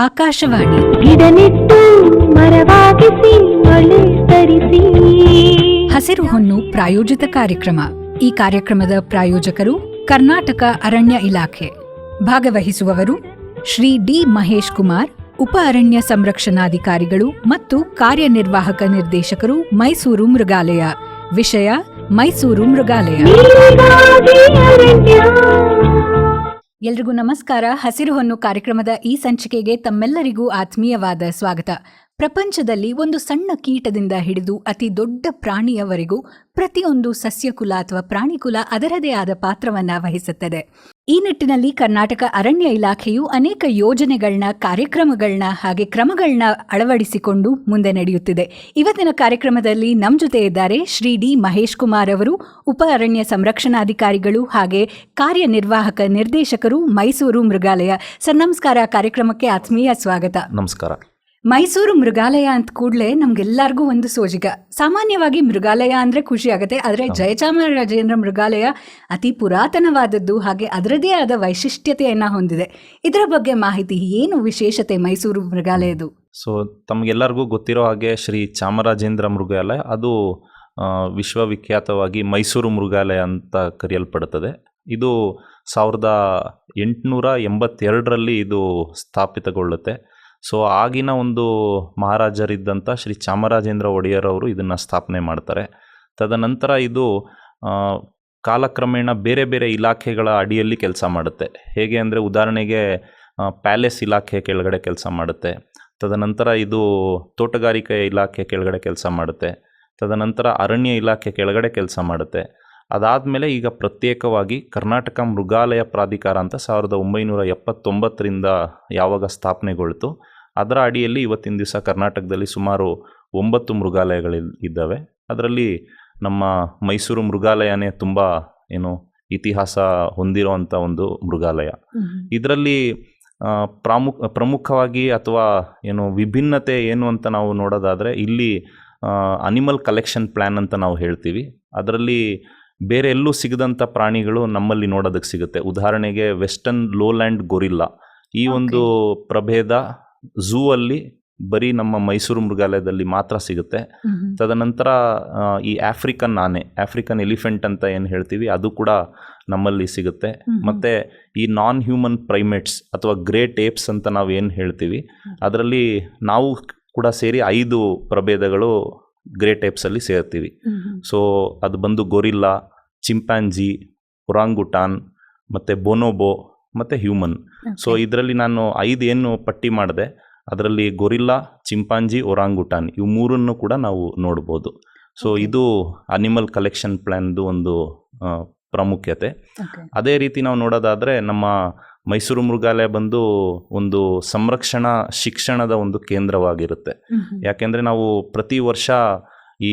ಆಕಾಶವಾಣಿ ಗಿಡನೆಟ್ಟು ಮರವಾಗಿಸಿ ಮಳೆ ತರಿಸಿ. ಹಸಿರು ಹೊನ್ನು ಪ್ರಾಯೋಜಿತ ಕಾರ್ಯಕ್ರಮ. ಈ ಕಾರ್ಯಕ್ರಮದ ಪ್ರಾಯೋಜಕರು ಕರ್ನಾಟಕ ಅರಣ್ಯ ಇಲಾಖೆ. ಭಾಗವಹಿಸುವವರು ಶ್ರೀ ಡಿ ಮಹೇಶ್ ಕುಮಾರ್, ಉಪ ಅರಣ್ಯ ಸಂರಕ್ಷಣಾಧಿಕಾರಿಗಳು ಮತ್ತು ಕಾರ್ಯನಿರ್ವಾಹಕ ನಿರ್ದೇಶಕರು, ಮೈಸೂರು ಮೃಗಾಲಯ. ವಿಷಯ ಮೈಸೂರು ಮೃಗಾಲಯ. ನೀರಾಗಿ ಅರಣ್ಯ. ಎಲ್ರಿಗೂ ನಮಸ್ಕಾರ. ಹಸಿರು ಹೊನ್ನು ಕಾರ್ಯಕ್ರಮದ ಈ ಸಂಚಿಕೆಗೆ ತಮ್ಮೆಲ್ಲರಿಗೂ ಆತ್ಮೀಯವಾದ ಸ್ವಾಗತ. ಪ್ರಪಂಚದಲ್ಲಿ ಒಂದು ಸಣ್ಣ ಕೀಟದಿಂದ ಹಿಡಿದು ಅತಿ ದೊಡ್ಡ ಪ್ರಾಣಿಯವರೆಗೂ ಪ್ರತಿಯೊಂದು ಸಸ್ಯಕುಲ ಅಥವಾ ಪ್ರಾಣಿಕುಲ ಅದರದೇ ಆದ ಪಾತ್ರವನ್ನ ವಹಿಸುತ್ತದೆ. ಈ ನಿಟ್ಟಿನಲ್ಲಿ ಕರ್ನಾಟಕ ಅರಣ್ಯ ಇಲಾಖೆಯು ಅನೇಕ ಯೋಜನೆಗಳನ್ನ, ಕಾರ್ಯಕ್ರಮಗಳನ್ನ ಹಾಗೆ ಕ್ರಮಗಳನ್ನ ಅಳವಡಿಸಿಕೊಂಡು ಮುಂದೆ ನಡೆಯುತ್ತಿದೆ. ಇವತ್ತಿನ ಕಾರ್ಯಕ್ರಮದಲ್ಲಿ ನಮ್ಮ ಜೊತೆ ಇದ್ದಾರೆ ಶ್ರೀ ಡಿ ಮಹೇಶ್ ಕುಮಾರ್ ಅವರು, ಉಪ ಅರಣ್ಯ ಸಂರಕ್ಷಣಾಧಿಕಾರಿಗಳು ಹಾಗೆ ಕಾರ್ಯನಿರ್ವಾಹಕ ನಿರ್ದೇಶಕರು, ಮೈಸೂರು ಮೃಗಾಲಯ. ಸರ್ ನಮಸ್ಕಾರ, ಕಾರ್ಯಕ್ರಮಕ್ಕೆ ಆತ್ಮೀಯ ಸ್ವಾಗತ. ನಮಸ್ಕಾರ. ಮೈಸೂರು ಮೃಗಾಲಯ ಅಂತ ಕೂಡಲೇ ನಮ್ಗೆಲ್ಲರಿಗೂ ಒಂದು ಸೋಜಿಗ. ಸಾಮಾನ್ಯವಾಗಿ ಮೃಗಾಲಯ ಅಂದರೆ ಖುಷಿ ಆಗುತ್ತೆ, ಆದರೆ ಜಯಚಾಮರಾಜೇಂದ್ರ ಮೃಗಾಲಯ ಅತಿ ಪುರಾತನವಾದದ್ದು, ಹಾಗೆ ಅದರದೇ ಆದ ವೈಶಿಷ್ಟ್ಯತೆಯನ್ನು ಹೊಂದಿದೆ. ಇದರ ಬಗ್ಗೆ ಮಾಹಿತಿ, ಏನು ವಿಶೇಷತೆ ಮೈಸೂರು ಮೃಗಾಲಯದು? ಸೊ ತಮಗೆಲ್ಲರಿಗೂ ಗೊತ್ತಿರೋ ಹಾಗೆ ಶ್ರೀ ಚಾಮರಾಜೇಂದ್ರ ಮೃಗಾಲಯ ಅದು ವಿಶ್ವವಿಖ್ಯಾತವಾಗಿ ಮೈಸೂರು ಮೃಗಾಲಯ ಅಂತ ಕರೆಯಲ್ಪಡುತ್ತದೆ. ಇದು 1882ರಲ್ಲಿ ಇದು ಸ್ಥಾಪಿತಗೊಳ್ಳುತ್ತೆ. ಸೊ ಆಗಿನ ಒಂದು ಮಹಾರಾಜರಿದ್ದಂಥ ಶ್ರೀ ಚಾಮರಾಜೇಂದ್ರ ಒಡೆಯರ್ ಅವರು ಇದನ್ನು ಸ್ಥಾಪನೆ ಮಾಡ್ತಾರೆ. ತದನಂತರ ಇದು ಕಾಲಕ್ರಮೇಣ ಬೇರೆ ಬೇರೆ ಇಲಾಖೆಗಳ ಅಡಿಯಲ್ಲಿ ಕೆಲಸ ಮಾಡುತ್ತೆ. ಹೇಗೆ ಅಂದರೆ, ಉದಾಹರಣೆಗೆ ಪ್ಯಾಲೇಸ್ ಇಲಾಖೆ ಕೆಳಗಡೆ ಕೆಲಸ ಮಾಡುತ್ತೆ. ತದನಂತರ ಇದು ತೋಟಗಾರಿಕೆ ಇಲಾಖೆ ಕೆಳಗಡೆ ಕೆಲಸ ಮಾಡುತ್ತೆ. ತದನಂತರ ಅರಣ್ಯ ಇಲಾಖೆ ಕೆಳಗಡೆ ಕೆಲಸ ಮಾಡುತ್ತೆ. ಅದಾದಮೇಲೆ ಈಗ ಪ್ರತ್ಯೇಕವಾಗಿ ಕರ್ನಾಟಕ ಮೃಗಾಲಯ ಪ್ರಾಧಿಕಾರ ಅಂತ 1979ರಿಂದ ಯಾವಾಗ ಸ್ಥಾಪನೆಗೊಳ್ತು, ಅದರ ಅಡಿಯಲ್ಲಿ ಇವತ್ತಿನ ದಿವಸ ಕರ್ನಾಟಕದಲ್ಲಿ ಸುಮಾರು 9 ಮೃಗಾಲಯಗಳಿದ್ದಾವೆ. ಅದರಲ್ಲಿ ನಮ್ಮ ಮೈಸೂರು ಮೃಗಾಲಯನೇ ತುಂಬ ಇತಿಹಾಸ ಹೊಂದಿರುವಂಥ ಒಂದು ಮೃಗಾಲಯ. ಇದರಲ್ಲಿ ಪ್ರಮುಖವಾಗಿ ಅಥವಾ ವಿಭಿನ್ನತೆ ಏನು ಅಂತ ನಾವು ನೋಡೋದಾದರೆ, ಇಲ್ಲಿ ಅನಿಮಲ್ ಕಲೆಕ್ಷನ್ ಪ್ಲ್ಯಾನ್ ಅಂತ ನಾವು ಹೇಳ್ತೀವಿ. ಅದರಲ್ಲಿ ಬೇರೆ ಎಲ್ಲೂ ಸಿಗದಂಥ ಪ್ರಾಣಿಗಳು ನಮ್ಮಲ್ಲಿ ನೋಡೋದಕ್ಕೆ ಸಿಗುತ್ತೆ. ಉದಾಹರಣೆಗೆ ವೆಸ್ಟರ್ನ್ ಲೋಲ್ಯಾಂಡ್ ಗೊರಿಲ್ಲಾ, ಈ ಒಂದು ಪ್ರಭೇದ ಝೂ ಅಲ್ಲಿ ಬರೀ ನಮ್ಮ ಮೈಸೂರು ಮೃಗಾಲಯದಲ್ಲಿ ಮಾತ್ರ ಸಿಗುತ್ತೆ. ತದನಂತರ ಈ ಆಫ್ರಿಕನ್ ಆನೆ, ಆಫ್ರಿಕನ್ ಎಲಿಫೆಂಟ್ ಅಂತ ಏನು ಹೇಳ್ತೀವಿ, ಅದು ಕೂಡ ನಮ್ಮಲ್ಲಿ ಸಿಗುತ್ತೆ. ಮತ್ತು ಈ ನಾನ್ ಹ್ಯೂಮನ್ ಪ್ರೈಮೇಟ್ಸ್ ಅಥವಾ ಗ್ರೇಟ್ ಏಪ್ಸ್ ಅಂತ ನಾವು ಏನು ಹೇಳ್ತೀವಿ, ಅದರಲ್ಲಿ ನಾವು ಕೂಡ ಸೇರಿ 5 ಪ್ರಭೇದಗಳು ಗ್ರೇಟ್ ಏಪ್ಸಲ್ಲಿ ಸೇರ್ತೀವಿ. ಸೊ ಅದು ಬಂದು ಗೊರಿಲ್ಲಾ, ಚಿಂಪ್ಯಾನ್ಜಿ, ಒರಾಂಗುಟಾನ್, ಮತ್ತು ಬೊನೊಬೊ ಮತ್ತು ಹ್ಯೂಮನ್. ಸೊ ಇದರಲ್ಲಿ ನಾನು 5 ಏನು ಪಟ್ಟಿ ಮಾಡಿದೆ, ಅದರಲ್ಲಿ ಗೊರಿಲ್ಲಾ, ಚಿಂಪಾಂಜಿ, ಒರಾಂಗುಟಾನ್ ಇವು 3 ಕೂಡ ನಾವು ನೋಡ್ಬೋದು. ಸೊ ಇದು ಅನಿಮಲ್ ಕಲೆಕ್ಷನ್ ಪ್ಲ್ಯಾನ್ದು ಒಂದು ಪ್ರಾಮುಖ್ಯತೆ. ಅದೇ ರೀತಿ ನಾವು ನೋಡೋದಾದರೆ, ನಮ್ಮ ಮೈಸೂರು ಮೃಗಾಲಯ ಬಂದು ಒಂದು ಸಂರಕ್ಷಣಾ ಶಿಕ್ಷಣದ ಒಂದು ಕೇಂದ್ರವಾಗಿರುತ್ತೆ. ಯಾಕೆಂದರೆ ನಾವು ಪ್ರತಿ ವರ್ಷ ಈ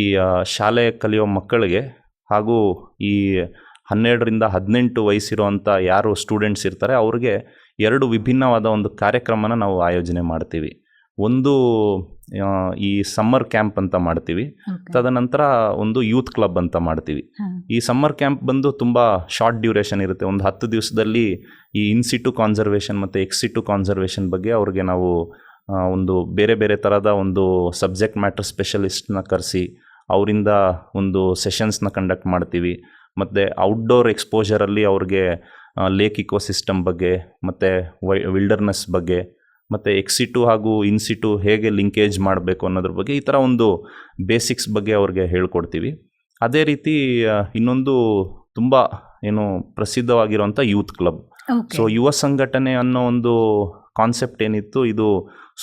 ಶಾಲೆ ಕಲಿಯೋ ಮಕ್ಕಳಿಗೆ ಹಾಗೂ ಈ 12ರಿಂದ 18 ವಯಸ್ಸಿರುವಂಥ ಯಾರು ಸ್ಟೂಡೆಂಟ್ಸ್ ಇರ್ತಾರೆ ಅವ್ರಿಗೆ 2 ವಿಭಿನ್ನವಾದ ಒಂದು ಕಾರ್ಯಕ್ರಮನ ನಾವು ಆಯೋಜನೆ ಮಾಡ್ತೀವಿ. ಒಂದು ಈ ಸಮ್ಮರ್ ಕ್ಯಾಂಪ್ ಅಂತ ಮಾಡ್ತೀವಿ. ತದನಂತರ ಒಂದು ಯೂತ್ ಕ್ಲಬ್ ಅಂತ ಮಾಡ್ತೀವಿ. ಈ ಸಮ್ಮರ್ ಕ್ಯಾಂಪ್ ಬಂದು ತುಂಬ ಶಾರ್ಟ್ ಡ್ಯೂರೇಷನ್ ಇರುತ್ತೆ. ಒಂದು 10 ದಿವಸದಲ್ಲಿ ಈ ಇನ್ಸಿಟು ಕಾನ್ಸರ್ವೇಷನ್ ಮತ್ತು ಎಕ್ಸಿಟು ಕಾನ್ಸರ್ವೇಷನ್ ಬಗ್ಗೆ ಅವ್ರಿಗೆ ನಾವು ಒಂದು ಬೇರೆ ಬೇರೆ ಥರದ ಒಂದು ಸಬ್ಜೆಕ್ಟ್ ಮ್ಯಾಟರ್ ಸ್ಪೆಷಲಿಸ್ಟ್ನ ಕರೆಸಿ ಅವರಿಂದ ಒಂದು ಸೆಷನ್ಸ್ನ ಕಂಡಕ್ಟ್ ಮಾಡ್ತೀವಿ. ಮತ್ತು ಔಟ್ಡೋರ್ ಎಕ್ಸ್ಪೋಜರಲ್ಲಿ ಅವ್ರಿಗೆ ಲೇಕ್ ಇಕೋಸಿಸ್ಟಮ್ ಬಗ್ಗೆ ಮತ್ತು ವಿಲ್ಡರ್ನೆಸ್ ಬಗ್ಗೆ ಮತ್ತು ಎಕ್ಸಿಟು ಹಾಗೂ ಇನ್ಸಿಟು ಹೇಗೆ ಲಿಂಕೇಜ್ ಮಾಡಬೇಕು ಅನ್ನೋದ್ರ ಬಗ್ಗೆ, ಈ ಥರ ಒಂದು ಬೇಸಿಕ್ಸ್ ಬಗ್ಗೆ ಅವ್ರಿಗೆ ಹೇಳ್ಕೊಡ್ತೀವಿ. ಅದೇ ರೀತಿ ಇನ್ನೊಂದು ತುಂಬ ಪ್ರಸಿದ್ಧವಾಗಿರುವಂಥ ಯೂತ್ ಕ್ಲಬ್. ಸೊ ಯುವ ಸಂಘಟನೆ ಅನ್ನೋ ಒಂದು ಕಾನ್ಸೆಪ್ಟ್ ಏನಿತ್ತು, ಇದು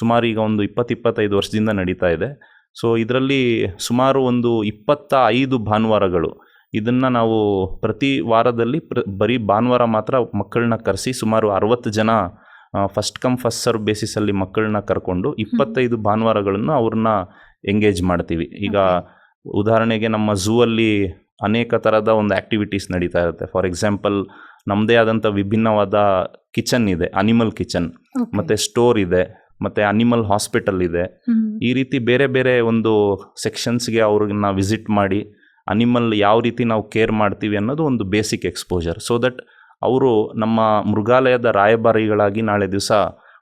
ಸುಮಾರು ಈಗ ಒಂದು 20-25 ವರ್ಷದಿಂದ ನಡೀತಾ ಇದೆ. ಸೊ ಇದರಲ್ಲಿ ಸುಮಾರು ಒಂದು 25 ಭಾನುವಾರಗಳು, ಇದನ್ನು ನಾವು ಪ್ರತಿ ವಾರದಲ್ಲಿ ಬರೀ ಭಾನುವಾರ ಮಾತ್ರ ಮಕ್ಕಳನ್ನ ಕರೆಸಿ ಸುಮಾರು 60 ಜನ ಫಸ್ಟ್ ಕಮ್ ಫಸ್ಟ್ ಸರ್ವ್ ಬೇಸಿಸಲ್ಲಿ ಮಕ್ಕಳನ್ನ ಕರ್ಕೊಂಡು 25 ಭಾನುವಾರಗಳನ್ನು ಅವ್ರನ್ನ ಎಂಗೇಜ್ ಮಾಡ್ತೀವಿ. ಈಗ ಉದಾಹರಣೆಗೆ ನಮ್ಮ ಝೂ ಅಲ್ಲಿ ಅನೇಕ ಥರದ ಒಂದು ಆ್ಯಕ್ಟಿವಿಟೀಸ್ ನಡೀತಾ ಇರುತ್ತೆ. ಫಾರ್ ಎಕ್ಸಾಂಪಲ್, ನಮ್ಮದೇ ಆದಂಥ ವಿಭಿನ್ನವಾದ ಕಿಚನ್ ಇದೆ, ಅನಿಮಲ್ ಕಿಚನ್, ಮತ್ತು ಸ್ಟೋರ್ ಇದೆ, ಮತ್ತು ಅನಿಮಲ್ ಹಾಸ್ಪಿಟಲ್ ಇದೆ. ಈ ರೀತಿ ಬೇರೆ ಬೇರೆ ಒಂದು ಸೆಕ್ಷನ್ಸ್ಗೆ ಅವ್ರನ್ನ ವಿಸಿಟ್ ಮಾಡಿ ಅನಿಮಲ್ ಯಾವ ರೀತಿ ನಾವು ಕೇರ್ ಮಾಡ್ತೀವಿ ಅನ್ನೋದು ಒಂದು ಬೇಸಿಕ್ ಎಕ್ಸ್ಪೋಜರ್. ಸೊ ದಟ್ ಅವರು ನಮ್ಮ ಮೃಗಾಲಯದ ರಾಯಭಾರಿಗಳಾಗಿ ನಾಳೆ ದಿವಸ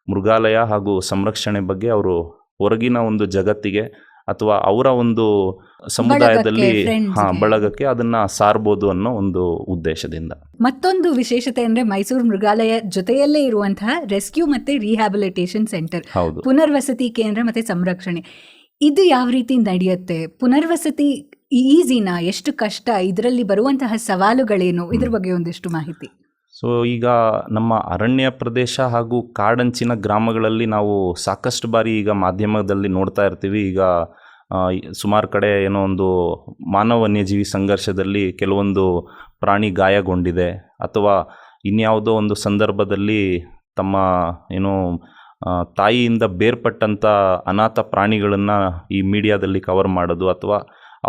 ಮೃಗಾಲಯ ಹಾಗೂ ಸಂರಕ್ಷಣೆ ಬಗ್ಗೆ ಅವರು ಹೊರಗಿನ ಒಂದು ಜಗತ್ತಿಗೆ ಅಥವಾ ಅವರ ಒಂದು ಸಮುದಾಯದಲ್ಲಿ friends ಗೆ. ಬಳಗಕ್ಕೆ ಅದನ್ನ ಸಾರ್ಬೋದು ಅನ್ನೋ ಒಂದು ಉದ್ದೇಶದಿಂದ. ಮತ್ತೊಂದು ವಿಶೇಷತೆ ಅಂದ್ರೆ ಮೈಸೂರು ಮೃಗಾಲಯ ಜೊತೆಯಲ್ಲೇ ಇರುವಂತಹ ರೆಸ್ಕ್ಯೂ ಮತ್ತೆ ರಿಹ್ಯಾಬಿಲಿಟೇಷನ್ ಸೆಂಟರ್, ಹೌದು. ಪುನರ್ವಸತಿ ಕೇಂದ್ರ ಮತ್ತೆ ಸಂರಕ್ಷಣೆ, ಇದು ಯಾವ ರೀತಿ ನಡೆಯುತ್ತೆ? ಪುನರ್ವಸತಿ ಈಸಿನಾ? ಎಷ್ಟು ಕಷ್ಟ? ಇದರಲ್ಲಿ ಬರುವಂತಹ ಸವಾಲುಗಳೇನು? ಇದ್ರ ಬಗ್ಗೆ ಒಂದಿಷ್ಟು ಮಾಹಿತಿ. ಸೊ ಈಗ ನಮ್ಮ ಅರಣ್ಯ ಪ್ರದೇಶ ಹಾಗೂ ಕಾಡಂಚಿನ ಗ್ರಾಮಗಳಲ್ಲಿ ನಾವು ಸಾಕಷ್ಟು ಬಾರಿ ಈಗ ಮಾಧ್ಯಮದಲ್ಲಿ ನೋಡ್ತಾ ಇರ್ತೀವಿ. ಈಗ ಸುಮಾರು ಕಡೆ ಏನೋ ಒಂದು ಮಾನವ ವನ್ಯಜೀವಿ ಸಂಘರ್ಷದಲ್ಲಿ ಕೆಲವೊಂದು ಪ್ರಾಣಿ ಗಾಯಗೊಂಡಿದೆ, ಅಥವಾ ಇನ್ಯಾವುದೋ ಒಂದು ಸಂದರ್ಭದಲ್ಲಿ ತಮ್ಮ ಏನೋ ತಾಯಿಯಿಂದ ಬೇರ್ಪಟ್ಟಂಥ ಅನಾಥ ಪ್ರಾಣಿಗಳನ್ನು ಈ ಮೀಡಿಯಾದಲ್ಲಿ ಕವರ್ ಮಾಡೋದು, ಅಥವಾ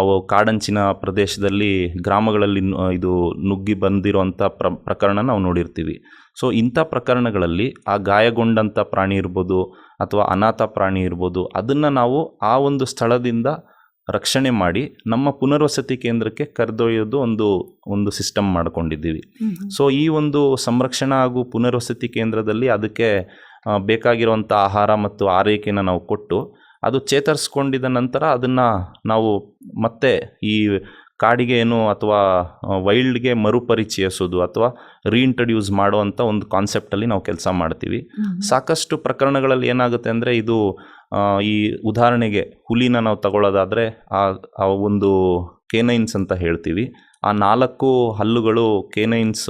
ಅವು ಕಾಡಂಚಿನ ಪ್ರದೇಶದಲ್ಲಿ ಗ್ರಾಮಗಳಲ್ಲಿ ಇದು ನುಗ್ಗಿ ಬಂದಿರೋಂಥ ಪ್ರಕರಣ ನಾವು ನೋಡಿರ್ತೀವಿ. ಸೊ ಇಂಥ ಪ್ರಕರಣಗಳಲ್ಲಿ ಆ ಗಾಯಗೊಂಡಂಥ ಪ್ರಾಣಿ ಇರ್ಬೋದು ಅಥವಾ ಅನಾಥ ಪ್ರಾಣಿ ಇರ್ಬೋದು, ಅದನ್ನು ನಾವು ಆ ಒಂದು ಸ್ಥಳದಿಂದ ರಕ್ಷಣೆ ಮಾಡಿ ನಮ್ಮ ಪುನರ್ವಸತಿ ಕೇಂದ್ರಕ್ಕೆ ಕರೆದೊಯ್ಯೋದು ಒಂದು ಸಿಸ್ಟಮ್ ಮಾಡ್ಕೊಂಡಿದ್ದೀವಿ. ಸೊ ಈ ಒಂದು ಸಂರಕ್ಷಣಾ ಹಾಗೂ ಪುನರ್ವಸತಿ ಕೇಂದ್ರದಲ್ಲಿ ಅದಕ್ಕೆ ಬೇಕಾಗಿರುವಂಥ ಆಹಾರ ಮತ್ತು ಆರೈಕೆನ ನಾವು ಕೊಟ್ಟು ಅದು ಚೇತರಿಸ್ಕೊಂಡಿದ ನಂತರ ಅದನ್ನು ನಾವು ಮತ್ತೆ ಈ ಕಾಡಿಗೆ ಏನು ಅಥವಾ ವೈಲ್ಡ್ಗೆ ಮರುಪರಿಚಯಿಸೋದು ಅಥವಾ ರೀಇಂಟ್ರಡ್ಯೂಸ್ ಮಾಡುವಂಥ ಒಂದು ಕಾನ್ಸೆಪ್ಟಲ್ಲಿ ನಾವು ಕೆಲಸ ಮಾಡ್ತೀವಿ. ಸಾಕಷ್ಟು ಪ್ರಕರಣಗಳಲ್ಲಿ ಏನಾಗುತ್ತೆ ಅಂದರೆ, ಇದು ಈ ಉದಾಹರಣೆಗೆ ಹುಲಿನ ನಾವು ತಗೊಳ್ಳೋದಾದರೆ ಆ ಒಂದು ಕೇನೈನ್ಸ್ ಅಂತ ಹೇಳ್ತೀವಿ, ಆ 4 ಹಲ್ಲುಗಳು ಕೇನೈನ್ಸ್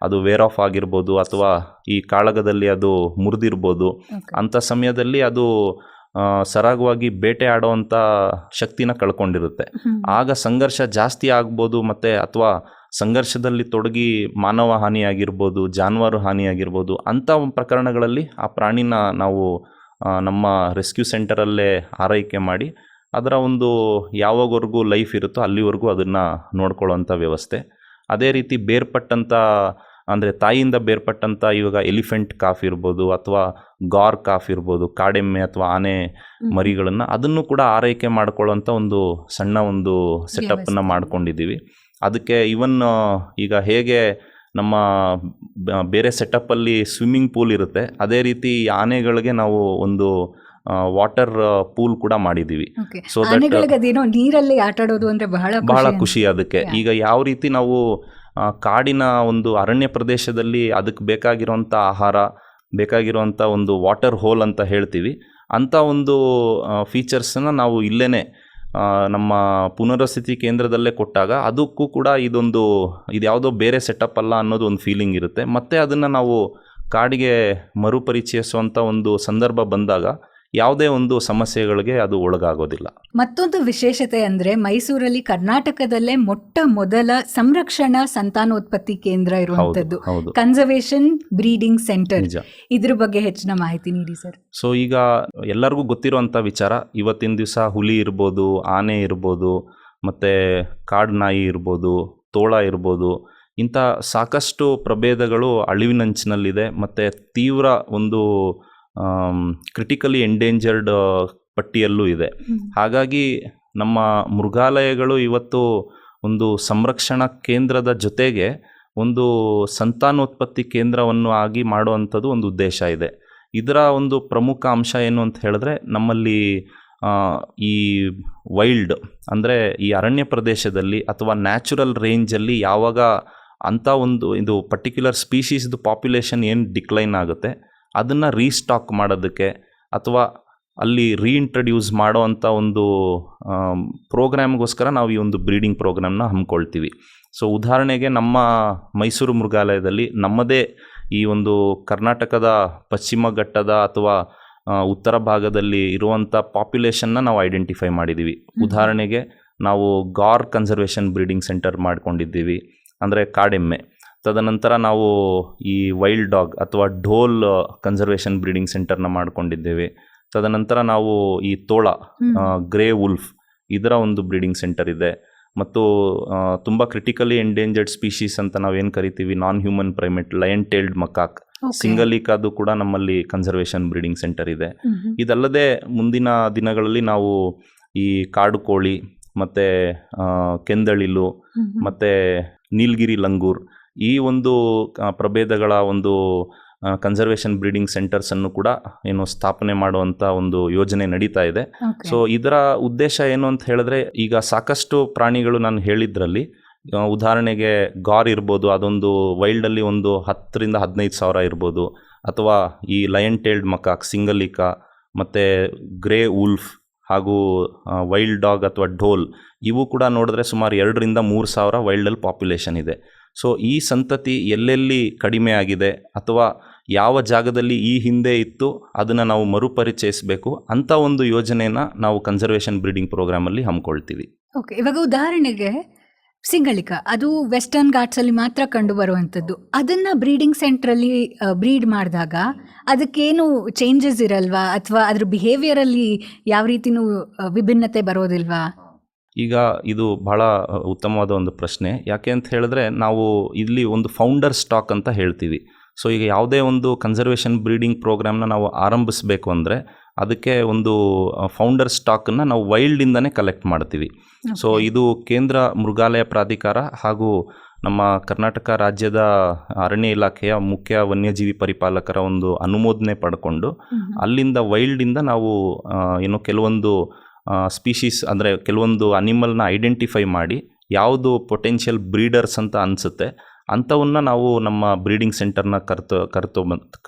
ಅದು ವೇರ್ ಆಫ್ ಆಗಿರ್ಬೋದು ಅಥವಾ ಈ ಕಾಳಗದಲ್ಲಿ ಅದು ಮುರಿದಿರ್ಬೋದು. ಅಂಥ ಸಮಯದಲ್ಲಿ ಅದು ಸರಾಗವಾಗಿ ಬೇಟೆ ಆಡುವಂಥ ಶಕ್ತಿನ ಕಳ್ಕೊಂಡಿರುತ್ತೆ. ಆಗ ಸಂಘರ್ಷ ಜಾಸ್ತಿ ಆಗ್ಬೋದು, ಮತ್ತು ಅಥವಾ ಸಂಘರ್ಷದಲ್ಲಿ ತೊಡಗಿ ಮಾನವ ಹಾನಿಯಾಗಿರ್ಬೋದು, ಜಾನುವಾರು ಹಾನಿಯಾಗಿರ್ಬೋದು. ಅಂಥ ಪ್ರಕರಣಗಳಲ್ಲಿ ಆ ಪ್ರಾಣಿನ ನಾವು ನಮ್ಮ ರೆಸ್ಕ್ಯೂ ಸೆಂಟರಲ್ಲೇ ಆರೈಕೆ ಮಾಡಿ ಅದರ ಒಂದು ಯಾವಾಗವರೆಗೂ ಲೈಫ್ ಇರುತ್ತೋ ಅಲ್ಲಿವರೆಗೂ ಅದನ್ನು ನೋಡ್ಕೊಳ್ಳೋವಂಥ ವ್ಯವಸ್ಥೆ. ಅದೇ ರೀತಿ ಬೇರ್ಪಟ್ಟಂಥ ಅಂದರೆ ತಾಯಿಯಿಂದ ಬೇರ್ಪಟ್ಟಂಥ ಇವಾಗ ಎಲಿಫೆಂಟ್ ಕಾಫ್ ಇರ್ಬೋದು ಅಥವಾ ಗಾರ್ ಕಾಫ್ ಇರ್ಬೋದು, ಕಾಡೆಮ್ಮೆ ಅಥವಾ ಆನೆ ಮರಿಗಳನ್ನು, ಅದನ್ನು ಕೂಡ ಆರೈಕೆ ಮಾಡ್ಕೊಳ್ಳೋಂಥ ಒಂದು ಸಣ್ಣ ಒಂದು ಸೆಟಪ್ಪನ್ನು ಮಾಡ್ಕೊಂಡಿದ್ದೀವಿ. ಅದಕ್ಕೆ ಇವನ್ ಈಗ ಹೇಗೆ ನಮ್ಮ ಬೇರೆ ಸೆಟಪ್ಪಲ್ಲಿ ಸ್ವಿಮ್ಮಿಂಗ್ ಪೂಲ್ ಇರುತ್ತೆ, ಅದೇ ರೀತಿ ಆನೆಗಳಿಗೆ ನಾವು ಒಂದು ವಾಟರ್ ಪೂಲ್ ಕೂಡ ಮಾಡಿದ್ದೀವಿ. ಸೊ ನೀರಲ್ಲಿ ಆಟ ಆಡೋದು ಅಂದರೆ ಬಹಳ ಖುಷಿ ಅದಕ್ಕೆ. ಈಗ ಯಾವ ರೀತಿ ನಾವು ಕಾಡಿನ ಒಂದು ಅರಣ್ಯ ಪ್ರದೇಶದಲ್ಲಿ ಅದಕ್ಕೆ ಬೇಕಾಗಿರುವಂಥ ಆಹಾರ, ಬೇಕಾಗಿರುವಂಥ ಒಂದು ವಾಟರ್ ಹೋಲ್ ಅಂತ ಹೇಳ್ತೀವಿ, ಅಂಥ ಒಂದು ಫೀಚರ್ಸನ್ನು ನಾವು ಇಲ್ಲೇ ನಮ್ಮ ಪುನರ್ವಸತಿ ಕೇಂದ್ರದಲ್ಲೇ ಕೊಟ್ಟಾಗ ಅದಕ್ಕೂ ಕೂಡ ಇದು ಯಾವುದೋ ಬೇರೆ ಸೆಟಪ್ ಅಲ್ಲ ಅನ್ನೋದು ಒಂದು ಫೀಲಿಂಗ್ ಇರುತ್ತೆ. ಮತ್ತು ಅದನ್ನು ನಾವು ಕಾಡಿಗೆ ಮರುಪರಿಚಯಿಸುವಂಥ ಒಂದು ಸಂದರ್ಭ ಬಂದಾಗ ಯಾವುದೇ ಒಂದು ಸಮಸ್ಯೆಗಳಿಗೆ ಅದು ಒಳಗಾಗೋದಿಲ್ಲ. ಮತ್ತೊಂದು ವಿಶೇಷತೆ ಅಂದ್ರೆ ಮೈಸೂರಲ್ಲಿ ಕರ್ನಾಟಕದಲ್ಲೇ ಮೊಟ್ಟ ಮೊದಲ ಸಂರಕ್ಷಣಾ ಸಂತಾನೋತ್ಪತ್ತಿ ಕೇಂದ್ರ ಇರುವಂತದ್ದು, ಕನ್ಸರ್ವೇಷನ್ ಬ್ರೀಡಿಂಗ್ ಸೆಂಟರ್. ಇದ್ರ ಬಗ್ಗೆ ಹೆಚ್ಚಿನ ಮಾಹಿತಿ ನೀಡಿ ಸರ್. ಸೊ ಈಗ ಎಲ್ಲರಿಗೂ ಗೊತ್ತಿರುವಂಥ ವಿಚಾರ, ಇವತ್ತಿನ ದಿವಸ ಹುಲಿ ಇರ್ಬೋದು, ಆನೆ ಇರ್ಬೋದು, ಮತ್ತು ಕಾಡು ನಾಯಿ ಇರ್ಬೋದು, ತೋಳ ಇರ್ಬೋದು, ಇಂಥ ಸಾಕಷ್ಟು ಪ್ರಭೇದಗಳು ಅಳಿವಿನಂಚಿನಲ್ಲಿದೆ ಮತ್ತು ತೀವ್ರ ಒಂದು ಕ್ರಿಟಿಕಲಿ ಎಂಡೇಂಜರ್ಡ್ ಪಟ್ಟಿಯಲ್ಲೂ ಇದೆ. ಹಾಗಾಗಿ ನಮ್ಮ ಮೃಗಾಲಯಗಳು ಇವತ್ತು ಒಂದು ಸಂರಕ್ಷಣಾ ಕೇಂದ್ರದ ಜೊತೆಗೆ ಒಂದು ಸಂತಾನೋತ್ಪತ್ತಿ ಕೇಂದ್ರವನ್ನು ಆಗಿ ಮಾಡುವಂಥದ್ದು ಒಂದು ಉದ್ದೇಶ ಇದೆ. ಇದರ ಒಂದು ಪ್ರಮುಖ ಅಂಶ ಏನು ಅಂತ ಹೇಳಿದ್ರೆ, ನಮ್ಮಲ್ಲಿ ಈ ವೈಲ್ಡ್ ಅಂದರೆ ಈ ಅರಣ್ಯ ಪ್ರದೇಶದಲ್ಲಿ ಅಥವಾ ನ್ಯಾಚುರಲ್ ರೇಂಜಲ್ಲಿ ಯಾವಾಗ ಅಂಥ ಒಂದು ಇದು ಪರ್ಟಿಕ್ಯುಲರ್ ಸ್ಪೀಷೀಸ್ದು ಪಾಪ್ಯುಲೇಷನ್ ಏನು ಡಿಕ್ಲೈನ್ ಆಗುತ್ತೆ, ಅದನ್ನು ರೀಸ್ಟಾಕ್ ಮಾಡೋದಕ್ಕೆ ಅಥವಾ ಅಲ್ಲಿ ರೀಇಂಟ್ರಡ್ಯೂಸ್ ಮಾಡೋ ಅಂಥ ಒಂದು ಪ್ರೋಗ್ರಾಮ್ಗೋಸ್ಕರ ನಾವು ಈ ಒಂದು ಬ್ರೀಡಿಂಗ್ ಪ್ರೋಗ್ರಾಮ್ನ ಹಮ್ಮಿಕೊಳ್ತೀವಿ. ಸೊ ಉದಾಹರಣೆಗೆ ನಮ್ಮ ಮೈಸೂರು ಮೃಗಾಲಯದಲ್ಲಿ ನಮ್ಮದೇ ಈ ಒಂದು ಕರ್ನಾಟಕದ ಪಶ್ಚಿಮ ಘಟ್ಟದ ಅಥವಾ ಉತ್ತರ ಭಾಗದಲ್ಲಿ ಇರುವಂಥ ಪಾಪ್ಯುಲೇಷನ್ನ ನಾವು ಐಡೆಂಟಿಫೈ ಮಾಡಿದ್ದೀವಿ. ಉದಾಹರಣೆಗೆ ನಾವು ಗಾರ್ ಕನ್ಸರ್ವೇಷನ್ ಬ್ರೀಡಿಂಗ್ ಸೆಂಟರ್ ಮಾಡ್ಕೊಂಡಿದ್ದೀವಿ, ಅಂದರೆ ಕಾಡೆಮ್ಮೆ. ತದನಂತರ ನಾವು ಈ ವೈಲ್ಡ್ ಡಾಗ್ ಅಥವಾ ಢೋಲ್ ಕನ್ಸರ್ವೇಷನ್ ಬ್ರೀಡಿಂಗ್ ಸೆಂಟರ್ನ ಮಾಡ್ಕೊಂಡಿದ್ದೇವೆ. ತದನಂತರ ನಾವು ಈ ತೋಳ, ಗ್ರೇ ವುಲ್ಫ್, ಇದರ ಒಂದು ಬ್ರೀಡಿಂಗ್ ಸೆಂಟರ್ ಇದೆ. ಮತ್ತು ತುಂಬ ಕ್ರಿಟಿಕಲಿ ಎಂಡೇಂಜರ್ಡ್ ಸ್ಪೀಷೀಸ್ ಅಂತ ನಾವೇನು ಕರಿತೀವಿ, ನಾನ್ human primate, lion tailed macaque, ಸಿಂಗಲಿಕಾದು ಕೂಡ ನಮ್ಮಲ್ಲಿ ಕನ್ಸರ್ವೇಷನ್ ಬ್ರೀಡಿಂಗ್ ಸೆಂಟರ್ ಇದೆ. ಇದಲ್ಲದೆ ಮುಂದಿನ ದಿನಗಳಲ್ಲಿ ನಾವು ಈ ಕಾಡು ಕೋಳಿ ಮತ್ತು ಕೆಂದಳಿಲು ಮತ್ತು ನೀಲಗಿರಿ ಲಂಗೂರ್, ಈ ಒಂದು ಪ್ರಭೇದಗಳ ಒಂದು ಕನ್ಸರ್ವೇಷನ್ ಬ್ರೀಡಿಂಗ್ ಸೆಂಟರ್ಸನ್ನು ಕೂಡ ಏನು ಸ್ಥಾಪನೆ ಮಾಡುವಂಥ ಒಂದು ಯೋಜನೆ ನಡೀತಾ ಇದೆ. ಸೊ ಇದರ ಉದ್ದೇಶ ಏನು ಅಂತ ಹೇಳಿದ್ರೆ, ಈಗ ಸಾಕಷ್ಟು ಪ್ರಾಣಿಗಳು ನಾನು ಹೇಳಿದ್ರಲ್ಲಿ, ಉದಾಹರಣೆಗೆ ಗಾರ್ ಇರ್ಬೋದು, ಅದೊಂದು ವೈಲ್ಡಲ್ಲಿ ಒಂದು 10,000 to 15,000 ಇರ್ಬೋದು, ಅಥವಾ ಈ ಲಯನ್ ಟೇಲ್ಡ್ ಮಕಾಕ್, ಸಿಂಗಲಿಕಾ, ಮತ್ತು ಗ್ರೇ ಉಲ್ಫ್ ಹಾಗೂ ವೈಲ್ಡ್ ಡಾಗ್ ಅಥವಾ ಢೋಲ್, ಇವು ಕೂಡ ನೋಡಿದ್ರೆ ಸುಮಾರು 2,000 to 3,000 ವೈಲ್ಡಲ್ಲಿ ಪಾಪ್ಯುಲೇಷನ್ ಇದೆ. ಸೊ ಈ ಸಂತತಿ ಎಲ್ಲೆಲ್ಲಿ ಕಡಿಮೆ ಆಗಿದೆ ಅಥವಾ ಯಾವ ಜಾಗದಲ್ಲಿ ಈ ಹಿಂದೆ ಇತ್ತು ಅದನ್ನು ನಾವು ಮರುಪರಿಚಯಿಸಬೇಕು ಅಂತ ಒಂದು ಯೋಜನೆಯನ್ನು ನಾವು ಕನ್ಸರ್ವೇಷನ್ ಬ್ರೀಡಿಂಗ್ ಪ್ರೋಗ್ರಾಮಲ್ಲಿ ಹಮ್ಮಿಕೊಳ್ತೀವಿ. ಓಕೆ, ಇವಾಗ ಉದಾಹರಣೆಗೆ ಸಿಂಗಳಿಕ, ಅದು ವೆಸ್ಟರ್ನ್ ಘಾಟ್ಸಲ್ಲಿ ಮಾತ್ರ ಕಂಡು ಬರುವಂಥದ್ದು. ಅದನ್ನು ಬ್ರೀಡಿಂಗ್ ಸೆಂಟ್ರಲ್ಲಿ ಬ್ರೀಡ್ ಮಾಡಿದಾಗ ಅದಕ್ಕೇನು ಚೇಂಜಸ್ ಇರಲ್ವಾ, ಅಥವಾ ಅದ್ರ ಬಿಹೇವಿಯರಲ್ಲಿ ಯಾವ ರೀತಿನೂ ವಿಭಿನ್ನತೆ ಬರೋದಿಲ್ವಾ? ಈಗ ಇದು ಬಹಳ ಉತ್ತಮವಾದ ಒಂದು ಪ್ರಶ್ನೆ. ಯಾಕೆ ಅಂತ ಹೇಳಿದ್ರೆ, ನಾವು ಇಲ್ಲಿ ಒಂದು ಫೌಂಡರ್ ಸ್ಟಾಕ್ ಅಂತ ಹೇಳ್ತೀವಿ. ಸೊ ಈಗ ಯಾವುದೇ ಒಂದು ಕನ್ಸರ್ವೇಷನ್ ಬ್ರೀಡಿಂಗ್ ಪ್ರೋಗ್ರಾಮ್ನ ನಾವು ಆರಂಭಿಸಬೇಕು ಅಂದರೆ ಅದಕ್ಕೆ ಒಂದು ಫೌಂಡರ್ ಸ್ಟಾಕನ್ನು ನಾವು ವೈಲ್ಡಿಂದನೇ ಕಲೆಕ್ಟ್ ಮಾಡ್ತೀವಿ. ಸೊ ಇದು ಕೇಂದ್ರ ಮೃಗಾಲಯ ಪ್ರಾಧಿಕಾರ ಹಾಗೂ ನಮ್ಮ ಕರ್ನಾಟಕ ರಾಜ್ಯದ ಅರಣ್ಯ ಇಲಾಖೆಯ ಮುಖ್ಯ ವನ್ಯಜೀವಿ ಪರಿಪಾಲಕರ ಒಂದು ಅನುಮೋದನೆ ಪಡ್ಕೊಂಡು ಅಲ್ಲಿಂದ ವೈಲ್ಡಿಂದ ನಾವು ಏನು ಕೆಲವೊಂದು ಸ್ಪೀಶೀಸ್ ಅಂದರೆ ಕೆಲವೊಂದು ಅನಿಮಲ್ನ ಐಡೆಂಟಿಫೈ ಮಾಡಿ ಯಾವುದು ಪೊಟೆನ್ಷಿಯಲ್ ಬ್ರೀಡರ್ಸ್ ಅಂತ ಅನಿಸುತ್ತೆ ಅಂಥವನ್ನ ನಾವು ನಮ್ಮ ಬ್ರೀಡಿಂಗ್ ಸೆಂಟರ್ನ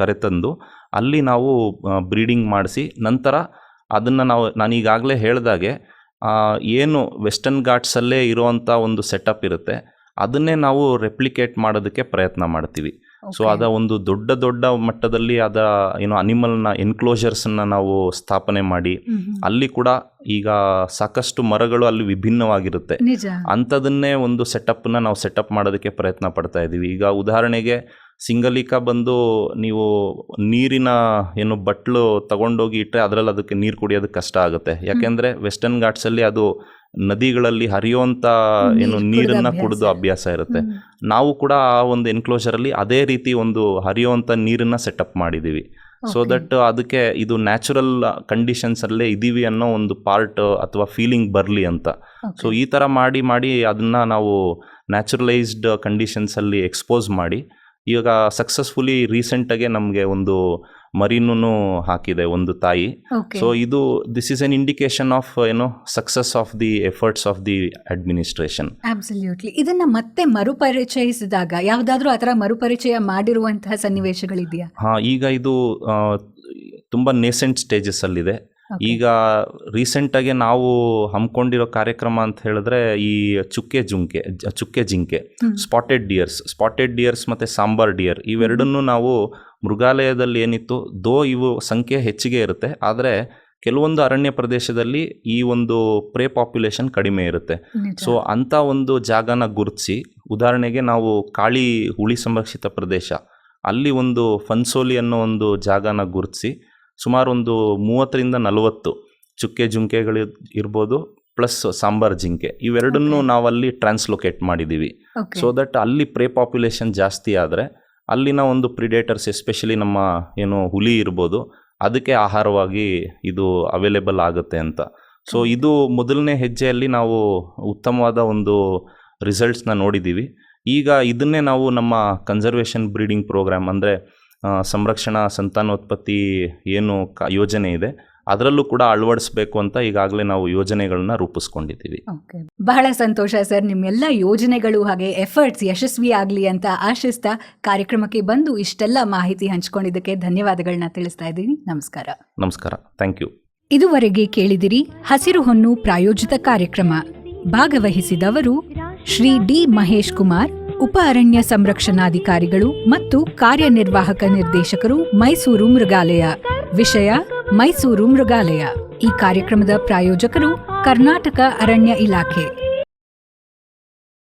ಕರೆತಂದು ಅಲ್ಲಿ ನಾವು ಬ್ರೀಡಿಂಗ್ ಮಾಡಿಸಿ ನಂತರ ಅದನ್ನು ನಾನೀಗಾಗಲೇ ಹೇಳಿದಾಗೆ ಏನು ವೆಸ್ಟರ್ನ್ ಘಾಟ್ಸಲ್ಲೇ ಇರುವಂಥ ಒಂದು ಸೆಟಪ್ ಇರುತ್ತೆ ಅದನ್ನೇ ನಾವು ರೆಪ್ಲಿಕೇಟ್ ಮಾಡೋದಕ್ಕೆ ಪ್ರಯತ್ನ ಮಾಡ್ತೀವಿ. ಸೊ ಅದ ಒಂದು ದೊಡ್ಡ ಮಟ್ಟದಲ್ಲಿ ಏನು ಅನಿಮಲ್ನ ಎನ್ಕ್ಲೋಜರ್ಸನ್ನು ನಾವು ಸ್ಥಾಪನೆ ಮಾಡಿ ಅಲ್ಲಿ ಕೂಡ ಈಗ ಸಾಕಷ್ಟು ಮರಗಳು ಅಲ್ಲಿ ವಿಭಿನ್ನವಾಗಿರುತ್ತೆ, ಅಂಥದನ್ನೇ ಒಂದು ಸೆಟಪ್ನ ನಾವು ಸೆಟಪ್ ಮಾಡೋದಕ್ಕೆ ಪ್ರಯತ್ನ ಪಡ್ತಾ ಇದ್ದೀವಿ. ಈಗ ಉದಾಹರಣೆಗೆ ಸಿಂಗಲಿಕಾ ಬಂದು ನೀವು ನೀರಿನ ಏನು ಬಟ್ಲು ತಗೊಂಡೋಗಿ ಇಟ್ಟರೆ ಅದರಲ್ಲಿ ಅದಕ್ಕೆ ನೀರು ಕುಡಿಯೋದಕ್ಕೆ ಕಷ್ಟ ಆಗುತ್ತೆ. ಯಾಕೆಂದರೆ ವೆಸ್ಟರ್ನ್ ಘಾಟ್ಸಲ್ಲಿ ಅದು ನದಿಗಳಲ್ಲಿ ಹರಿಯುವಂಥ ಏನು ನೀರನ್ನು ಕುಡಿದು ಅಭ್ಯಾಸ ಇರುತ್ತೆ. ನಾವು ಕೂಡ ಆ ಒಂದು ಎನ್ಕ್ಲೋಜರಲ್ಲಿ ಅದೇ ರೀತಿ ಒಂದು ಹರಿಯುವಂಥ ನೀರನ್ನು ಸೆಟಪ್ ಮಾಡಿದ್ದೀವಿ. ಸೊ ದಟ್ ಅದಕ್ಕೆ ಇದು ನ್ಯಾಚುರಲ್ ಕಂಡೀಷನ್ಸಲ್ಲೇ ಇದ್ದೀವಿ ಅನ್ನೋ ಒಂದು ಪಾರ್ಟ್ ಅಥವಾ ಫೀಲಿಂಗ್ ಬರಲಿ ಅಂತ. ಸೊ ಈ ಥರ ಮಾಡಿ ಅದನ್ನು ನಾವು ನ್ಯಾಚುರಲೈಸ್ಡ್ ಕಂಡೀಷನ್ಸಲ್ಲಿ ಎಕ್ಸ್ಪೋಸ್ ಮಾಡಿ ಈಗ ಸಕ್ಸಸ್ಫುಲಿ ರೀಸೆಂಟಾಗೆ ನಮಗೆ ಒಂದು ಮರಿನೂ ಹಾಕಿದೆ ಒಂದು ತಾಯಿ. ಸೊ ಇದು this is N indication of success of the efforts of the administration. Absolutely. ಇದನ್ನ ಮತ್ತೆ ಮರುಪರಿಚಯಿಸಿದಾಗ ಯಾವುದಾದ್ರೂ ಆ ಥರ ಮರುಪರಿಚಯ ಮಾಡಿರುವಂತಹ ಸನ್ನಿವೇಶಗಳಿದೆಯಾ? ಈಗ ಇದು ತುಂಬ ನೇಸೆಂಟ್ ಸ್ಟೇಜಸ್ ಅಲ್ಲಿದೆ. ಈಗ ರೀಸೆಂಟಾಗಿ ನಾವು ಹಮ್ಮಿಕೊಂಡಿರೋ ಕಾರ್ಯಕ್ರಮ ಅಂತ ಹೇಳಿದ್ರೆ ಈ ಚುಕ್ಕೆ ಜಿಂಕೆ, ಸ್ಪಾಟೆಡ್ ಡಿಯರ್ಸ್ ಮತ್ತು ಸಾಂಬಾರ್ ಡಿಯರ್ ಇವೆರಡನ್ನೂ ನಾವು ಮೃಗಾಲಯದಲ್ಲಿ ಏನಿತ್ತು ಇವು ಸಂಖ್ಯೆ ಹೆಚ್ಚಿಗೆ ಇರುತ್ತೆ, ಆದರೆ ಕೆಲವೊಂದು ಅರಣ್ಯ ಪ್ರದೇಶದಲ್ಲಿ ಈ ಒಂದು ಪ್ರೇ ಪಾಪ್ಯುಲೇಷನ್ ಕಡಿಮೆ ಇರುತ್ತೆ. ಸೊ ಅಂಥ ಒಂದು ಜಾಗನ ಗುರುತಿಸಿ, ಉದಾಹರಣೆಗೆ ನಾವು ಕಾಳಿ ಹುಳಿ ಸಂರಕ್ಷಿತ ಪ್ರದೇಶ ಅಲ್ಲಿ ಒಂದು ಫನ್ಸೋಲಿ ಅನ್ನೋ ಒಂದು ಜಾಗನ ಗುರುತಿಸಿ ಸುಮಾರು ಒಂದು 30 to 40 ಚುಕ್ಕೆ ಜಿಂಕೆಗಳು ಇರ್ಬೋದು, ಪ್ಲಸ್ ಸಾಂಬಾರ್ ಜಿಂಕೆ, ಇವೆರಡನ್ನೂ ನಾವಲ್ಲಿ ಟ್ರಾನ್ಸ್ಲೊಕೇಟ್ ಮಾಡಿದ್ದೀವಿ. ಸೊ ದಟ್ ಅಲ್ಲಿ ಪ್ರೇ ಪಾಪ್ಯುಲೇಷನ್ ಜಾಸ್ತಿ ಆದರೆ ಅಲ್ಲಿನ ಒಂದು ಪ್ರಿಡೇಟರ್ಸ್, ಎಸ್ಪೆಷಲಿ ನಮ್ಮ ಏನು ಹುಲಿ ಇರ್ಬೋದು, ಅದಕ್ಕೆ ಆಹಾರವಾಗಿ ಇದು ಅವೈಲೇಬಲ್ ಆಗುತ್ತೆ ಅಂತ. ಸೊ ಇದು ಮೊದಲನೇ ಹೆಜ್ಜೆಯಲ್ಲಿ ನಾವು ಉತ್ತಮವಾದ ಒಂದು ರಿಸಲ್ಟ್ಸ್ನ ನೋಡಿದ್ದೀವಿ. ಈಗ ಇದನ್ನೇ ನಾವು ನಮ್ಮ ಕನ್ಸರ್ವೇಷನ್ ಬ್ರೀಡಿಂಗ್ ಪ್ರೋಗ್ರಾಮ್ ಅಂದರೆ ಸಂರಕ್ಷಣಾ ಸಂತಾನೋತ್ಪತ್ತಿ ಏನು ಯೋಜನೆ ಇದೆ ಅದರಲ್ಲೂ ಕೂಡ ಅಳವಡಿಸಬೇಕು ಅಂತ ಈಗಾಗಲೇ ನಾವು ಯೋಜನೆಗಳನ್ನ ರೂಪಿಸ್ಕೊಂಡಿದ್ದೀವಿ. ಬಹಳ ಸಂತೋಷ ಸರ್. ನಿಮ್ಮೆಲ್ಲ ಯೋಜನೆಗಳು ಹಾಗೆ ಎಫರ್ಟ್ಸ್ ಯಶಸ್ವಿ ಆಗಲಿ ಅಂತ ಆಶಿಸ್ತಾ ಕಾರ್ಯಕ್ರಮಕ್ಕೆ ಬಂದು ಇಷ್ಟೆಲ್ಲ ಮಾಹಿತಿ ಹಂಚಿಕೊಂಡಿದ್ದಕ್ಕೆ ಧನ್ಯವಾದಗಳನ್ನ ತಿಳಿಸ್ತಾ ಇದ್ದೀನಿ. ನಮಸ್ಕಾರ. Thank you. ಇದುವರೆಗೆ ಕೇಳಿದಿರಿ ಹಸಿರು ಹೊನ್ನು ಪ್ರಾಯೋಜಿತ ಕಾರ್ಯಕ್ರಮ. ಭಾಗವಹಿಸಿದವರು ಶ್ರೀ ಡಿ ಮಹೇಶ್ ಕುಮಾರ್, ಉಪ ಅರಣ್ಯ ಸಂರಕ್ಷಣಾಧಿಕಾರಿಗಳು ಮತ್ತು ಕಾರ್ಯನಿರ್ವಾಹಕ ನಿರ್ದೇಶಕರು, ಮೈಸೂರು ಮೃಗಾಲಯ. ವಿಷಯ ಮೈಸೂರು ಮೃಗಾಲಯ. ಈ ಕಾರ್ಯಕ್ರಮದ ಪ್ರಾಯೋಜಕರು ಕರ್ನಾಟಕ ಅರಣ್ಯ ಇಲಾಖೆ.